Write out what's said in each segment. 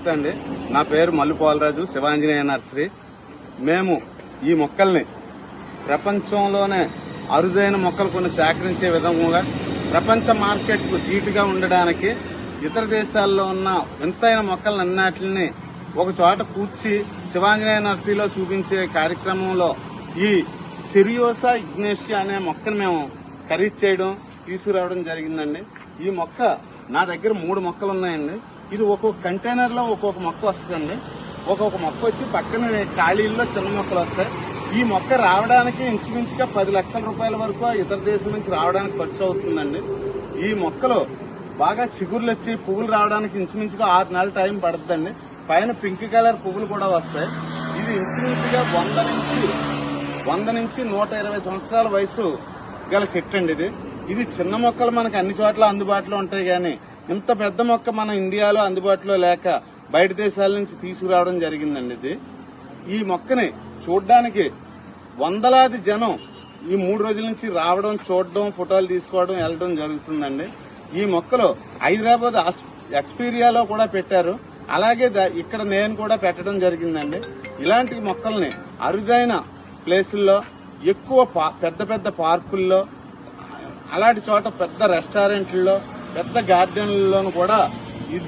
నమస్తే అండి. నా పేరు మల్లు పోలరాజు, శివాంజనేయ నర్సరీ. మేము ఈ మొక్కల్ని ప్రపంచంలోనే అరుదైన మొక్కలు కొన్ని సేకరించే విధంగా ప్రపంచ మార్కెట్కు ధీటుగా ఉండడానికి ఇతర దేశాల్లో ఉన్న వింతైన మొక్కలన్నిటిని ఒక చోట కూర్చి శివాంజనేయ నర్సరీలో చూపించే కార్యక్రమంలో ఈ సెరియోసా ఇగ్నేషియా అనే మొక్కను మేము ఖరీదు చేయడం తీసుకురావడం జరిగిందండి. ఈ మొక్క నా దగ్గర 3 మొక్కలు ఉన్నాయండి. ఇది ఒక్కొక్క కంటైనర్ లో ఒక్కొక్క మొక్క వస్తుందండి. ఒక్కొక్క మొక్క వచ్చి పక్కన ఖాళీల్లో చిన్న మొక్కలు వస్తాయి. ఈ మొక్క రావడానికి ఇంచుమించుగా 10 లక్షల రూపాయల వరకు ఇతర దేశం నుంచి రావడానికి ఖర్చు అవుతుందండి. ఈ మొక్కలు బాగా చిగుర్లు వచ్చి పువ్వులు రావడానికి ఇంచుమించుగా 6 నెలల టైం పడుతుందండి. పైన పింక్ కలర్ పువ్వులు కూడా వస్తాయి. ఇది ఇంచుమించుగా 100 నుంచి 120 సంవత్సరాల వయసు గల చెట్టు అండి. ఇది చిన్న మొక్కలు మనకు అన్ని చోట్ల అందుబాటులో ఉంటాయి, కానీ ఇంత పెద్ద మొక్క మన ఇండియాలో అందుబాటులో లేక బయట దేశాల నుంచి తీసుకురావడం జరిగిందండి. ఈ మొక్కని చూడడానికి వందలాది జనం ఈ 3 రోజుల నుంచి రావడం, చూడడం, ఫోటోలు తీసుకోవడం, వెళ్ళడం జరుగుతుందండి. ఈ మొక్కలు హైదరాబాద్ ఎక్స్పీరియాలో కూడా పెట్టారు. అలాగే ఇక్కడ నేను కూడా పెట్టడం జరిగిందండి. ఇలాంటి మొక్కల్ని అరుదైన ప్లేసుల్లో, ఎక్కువ పెద్ద పెద్ద పార్కుల్లో, అలాంటి చోట పెద్ద రెస్టారెంట్లలో, పెద్ద గార్డెన్లలోనూ కూడా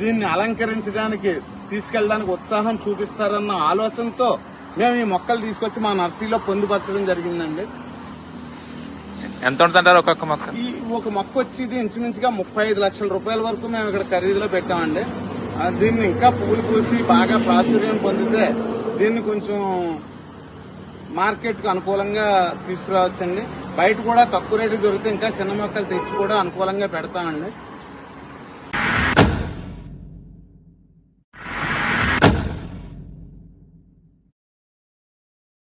దీన్ని అలంకరించడానికి తీసుకెళ్ళడానికి ఉత్సాహం చూపిస్తారన్న ఆలోచనతో మేము ఈ మొక్కలు తీసుకొచ్చి మా నర్సరీలో పొందుపరచడం జరిగిందండి. ఎంత ఉంటుందంటారు ఒక్కొక్క మొక్క? ఈ ఒక మొక్క వచ్చి ఇది ఇంచుమించుగా 35 లక్షల రూపాయల వరకు మేము ఇక్కడ ఖరీదులో పెట్టామండి. దీన్ని ఇంకా పువ్వులు పూసి బాగా ప్రాచుర్యం పొందితే దీన్ని కొంచెం మార్కెట్కు అనుకూలంగా తీసుకురావచ్చండి. బయట కూడా తక్కువ రేటు దొరికితే ఇంకా చిన్న మొక్కలు తెచ్చి కూడా అనుకూలంగా పెడతామండి.